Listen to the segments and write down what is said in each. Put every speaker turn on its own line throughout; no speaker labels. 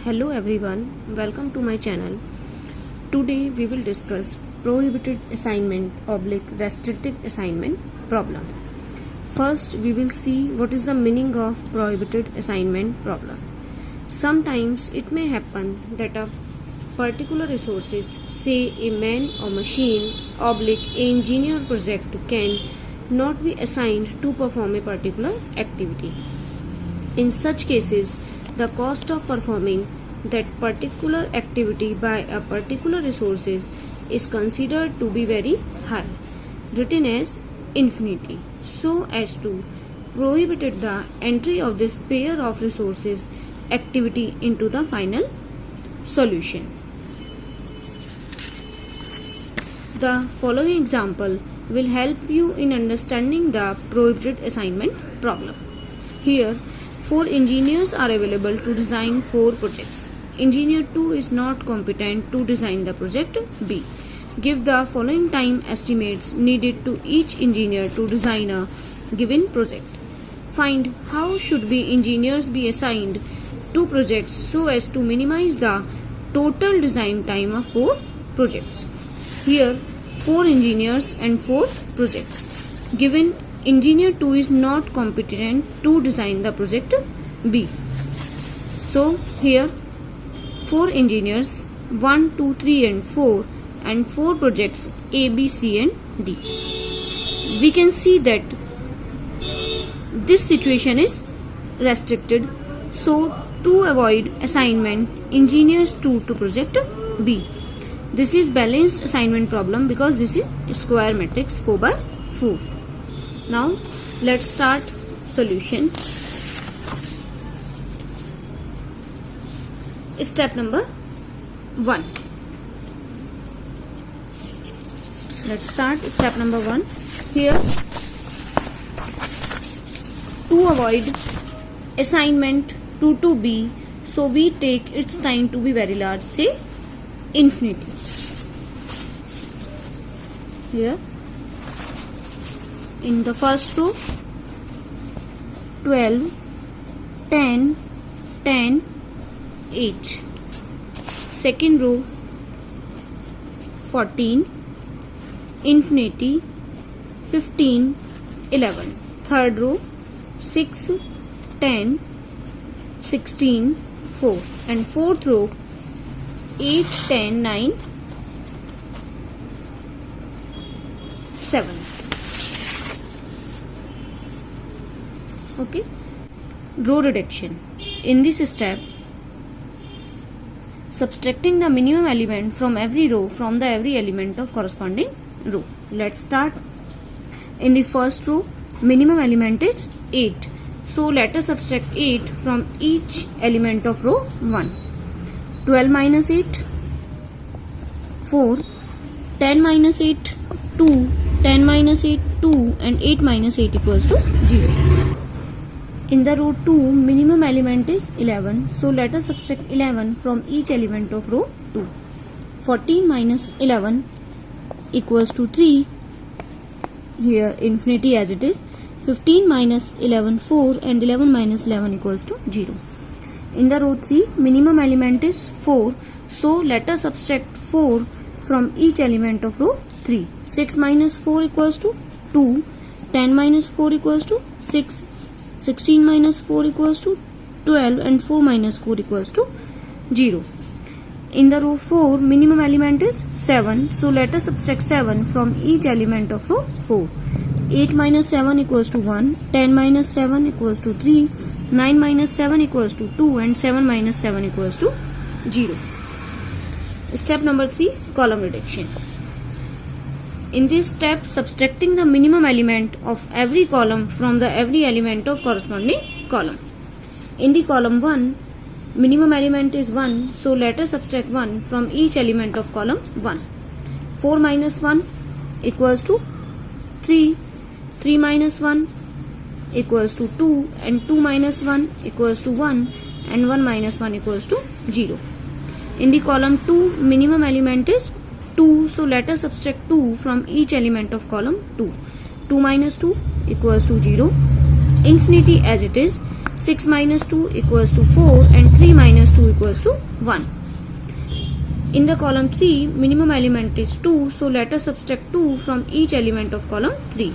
Hello everyone, welcome to my channel. Today we will discuss prohibited assignment / restricted assignment problem. First we will see what is the meaning of prohibited assignment problem. Sometimes it may happen that a particular resources, say a man or machine / engineer project can not be assigned to perform a particular activity. In such cases, the cost of performing that particular activity by a particular resources is considered to be very high, written as infinity, so as to prohibit the entry of this pair of resources activity into the final solution. The following example will help you in understanding the prohibited assignment problem. Here, 4 engineers are available to design 4 projects. Engineer 2 is not competent to design the project B. Give the following time estimates needed to each engineer to design a given project. Find how should engineers be assigned to projects so as to minimize the total design time of 4 projects. Here, 4 engineers and 4 projects. Given Engineer 2 is not competent to design the project B. So here 4 engineers 1, 2, 3 and 4 and 4 projects A, B, C and D. We can see that this situation is restricted. So to avoid assignment engineers 2 to project B. This is balanced assignment problem because this is square matrix 4 by 4. Now let's start solution. Step number 1. Let's start step number 1. Here, to avoid assignment 2 to B, so we take its time to be very large, say infinity. Here in the first row 12, 10, 10, 8. Second row 14, infinity 15, 11. Third row 6, 10, 16, 4. And fourth row 8, 10, 9, 7. Okay. Row reduction. In this step, subtracting the minimum element from every row from the every element of corresponding row. Let's start. In the first row, minimum element is 8. So let us subtract 8 from each element of row 1. 12 minus 8, 4. 10 minus 8, 2. 10 minus 8, 2. And 8 minus 8 equals to 0. In the row 2, minimum element is 11. So let us subtract 11 from each element of row 2. 14 minus 11 equals to 3. Here infinity as it is. 15 minus 11, 4. And 11 minus 11 equals to 0. In the row 3, minimum element is 4. So let us subtract 4 from each element of row 3. 6 minus 4 equals to 2. 10 minus 4 equals to 6. 16 minus 4 equals to 12 and 4 minus 4 equals to 0. In the row 4, minimum element is 7. So let us subtract 7 from each element of row 4. 8 minus 7 equals to 1. 10 minus 7 equals to 3. 9 minus 7 equals to 2 and 7 minus 7 equals to 0. Step number 3, column reduction. In this step, subtracting the minimum element of every column from the every element of corresponding column. In the column 1, minimum element is 1, so let us subtract 1 from each element of column 1. 4 minus 1 equals to 3, 3 minus 1 equals to 2 and 2 minus 1 equals to 1 and 1 minus 1 equals to 0. In the column 2, minimum element is 2, so let us subtract 2 from each element of column 2. 2 minus 2 equals to 0. Infinity as it is. 6 minus 2 equals to 4 and 3 minus 2 equals to 1. In the column 3, minimum element is 2, so let us subtract 2 from each element of column 3.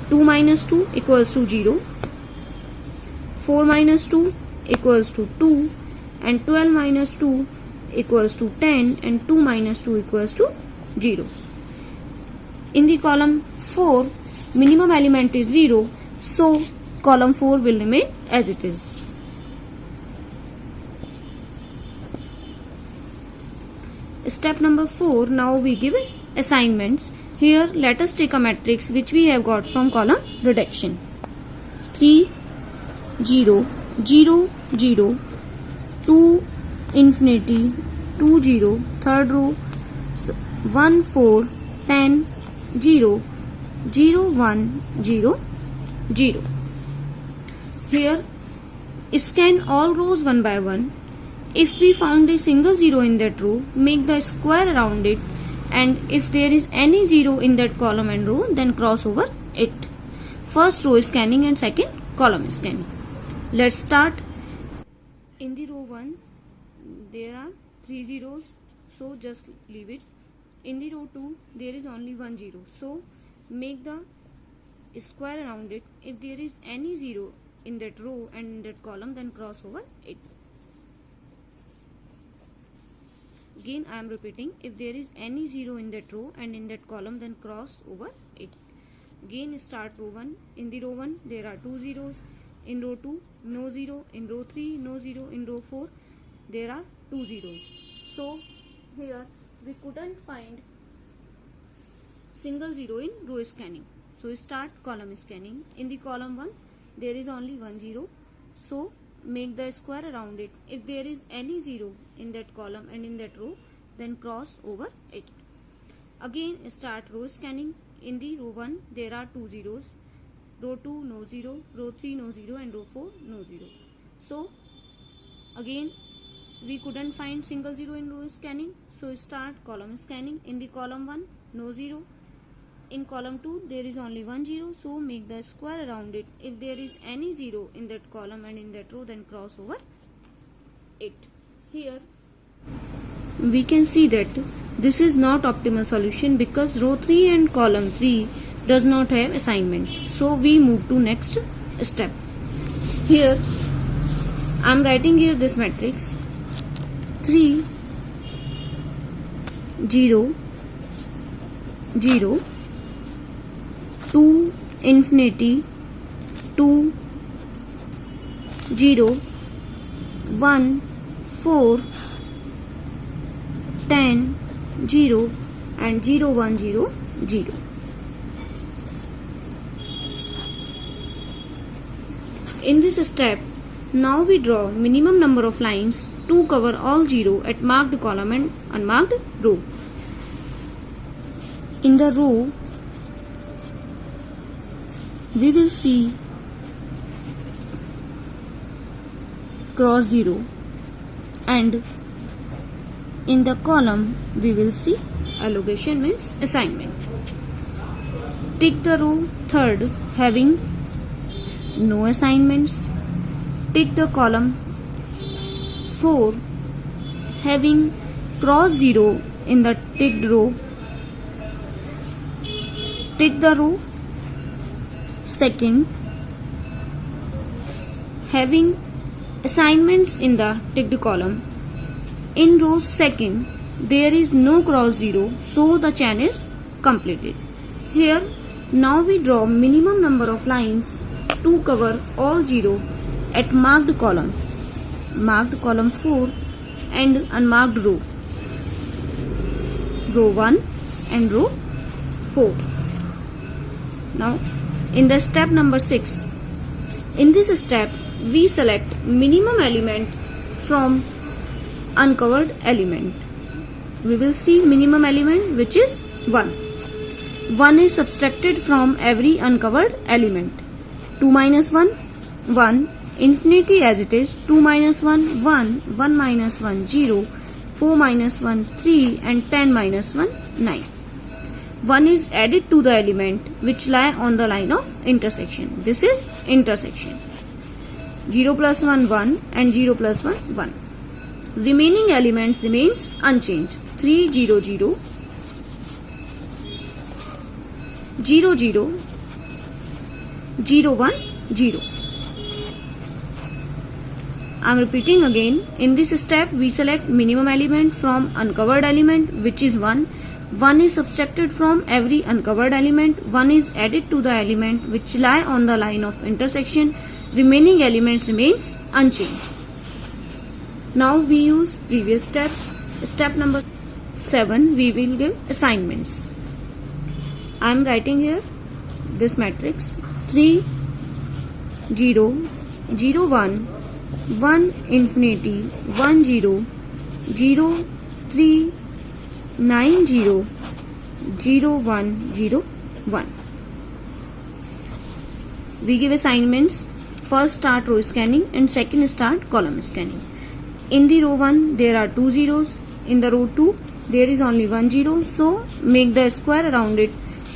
2 minus 2 equals to 0, 4 minus 2 equals to 2, and 12 minus 2 equals to 10, and 2 minus 2 equals to 0. In the column 4, minimum element is 0, so column 4 will remain as it is. Step number 4, now we give assignments. Here let us take a matrix which we have got from column reduction. 3, 0, 0, 0, 2, infinity, 2, 0, third row, 1, 4, 10, 0, 0, 1, 0, 0. Here scan all rows one by one. If we found a single 0 in that row, make the square around it, and if there is any 0 in that column and row, then cross over it. First row is scanning and second column is scanning. Let's start. In the row 1, there are 3 zeros, so just leave it. In the row 2, there is only 1 0, so make the square around it. If there is any 0 in that row and in that column, then cross over it. Again I am repeating, if there is any 0 in that row and in that column, then cross over it. Again start row 1. In the row 1 there are 2 zeros. In row 2 no 0. In row 3 no 0. In row 4 there are 2 zeros. So here we couldn't find single 0 in row scanning. So start column scanning. In the column 1 there is only 1 0. So make the square around it. If there is any 0 in that column and in that row, then cross over it. Again start row scanning. In the row 1 there are 2 zeros. Row 2 no 0, row 3 no 0, and row 4 no 0. So again we couldn't find single 0 in row scanning, so start column scanning. In the column 1 no 0. In column 2 there is only 1 0, so make the square around it. If there is any 0 in that column and in that row, then cross over it. Here we can see that this is not optimal solution because row 3 and column 3 does not have assignments. So we move to next step. Here I am writing here this matrix 3, 0, 0, 2, infinity, 2, 0, 1, 4, 10, 0, and 0, 1, 0, 0. In this step, now we draw minimum number of lines to cover all 0 at marked column and unmarked row. In the row, we will see cross 0, and in the column we will see allocation means assignment. Take the row 3rd having no assignments. Take the column 4 having cross 0 in the ticked row. Take the row 2nd having assignments in the ticked column. In row 2nd there is no cross 0, so the chain is completed. Here now we draw minimum number of lines to cover all 0 at marked column 4 and unmarked row 1 and row 4. Now in the step number 6, in this step we select minimum element from uncovered element. We will see minimum element which is 1. 1 is subtracted from every uncovered element. 2 minus 1, 1, infinity as it is, 2 minus 1, 1, 1 minus 1, 0, 4 minus 1, 3, and 10 minus 1, 9. 1 is added to the element which lie on the line of intersection. This is intersection. 0 plus 1 1 and 0 plus 1 1. Remaining elements remains unchanged. 3 0 0 0 0 0 1 0. I am repeating again. In this step, we select minimum element from uncovered element, which is 1. 1 is subtracted from every uncovered element. 1 is added to the element which lie on the line of intersection. Remaining elements remains unchanged. Now we use previous step. Step number 7, we will give assignments. I am writing here this matrix: 3 0 0 1 1 infinity 1 0 0 3 9 0 0 1 0 1. We give assignments. First, start row scanning and second, start column scanning. In the row 1 there are 2 zeros. In the row 2 there is only 1 0. So make the square around it.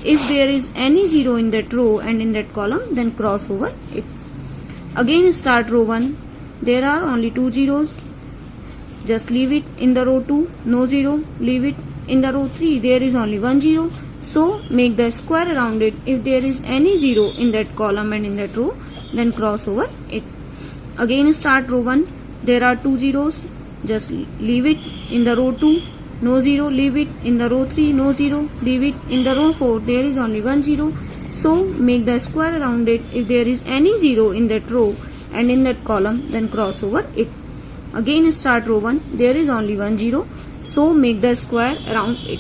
If there is any 0 in that row and in that column, then cross over it. Again, start row 1. There are only 2 zeros. Just leave it. In the row 2, no 0. Leave it. In the row 3, there is only 1 0. So make the square around it. If there is any 0 in that column and in that row, then cross over it. Again, start row 1. There are 2 zeros. Just leave it. In the row 2, no 0. Leave it. In the row 3, no 0. Leave it. In the row 4, there is only 1 0. So make the square around it. If there is any 0 in that row and in that column, then cross over it. Again, start row 1. There is only 1 0. So make the square around it.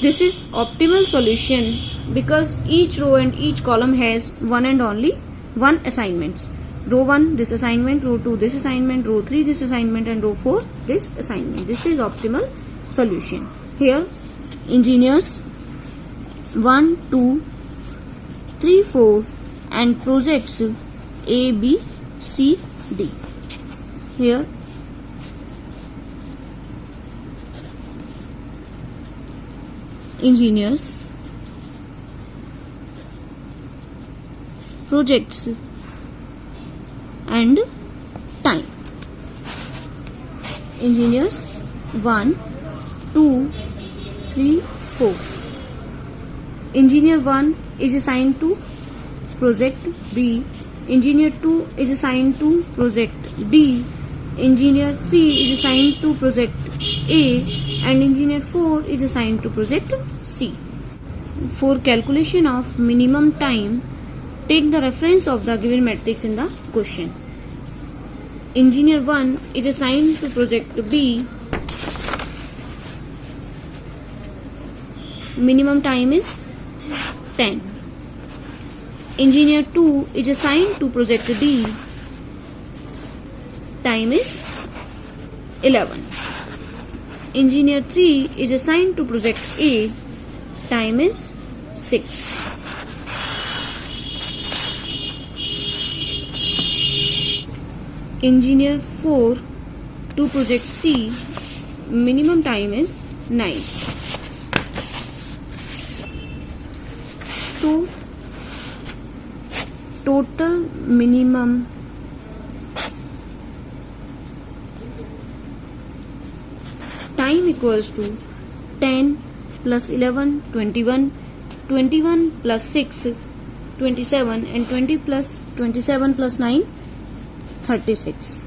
This is optimal solution because each row and each column has one and only one assignments. Row 1 this assignment, row 2 this assignment, row 3 this assignment, and row 4 this assignment. This is optimal solution. Here engineers 1 2 3 4 and projects A B C D. Here engineers projects and time. Engineers 1 2 3 4. Engineer 1 is assigned to project B. Engineer 2 is assigned to project D. Engineer 3 is assigned to project A, and engineer 4 is assigned to project C. For calculation of minimum time, take the reference of the given matrix in the question. Engineer 1 is assigned to project B. Minimum time is 10. Engineer 2 is assigned to project D. Time is 11. Engineer 3 is assigned to project A. Time is 6. Engineer 4 to project C. Minimum time is 9. So total minimum time equals to 10 plus 11 21, 21 plus 6 27, and 20 plus 27 plus 9 36.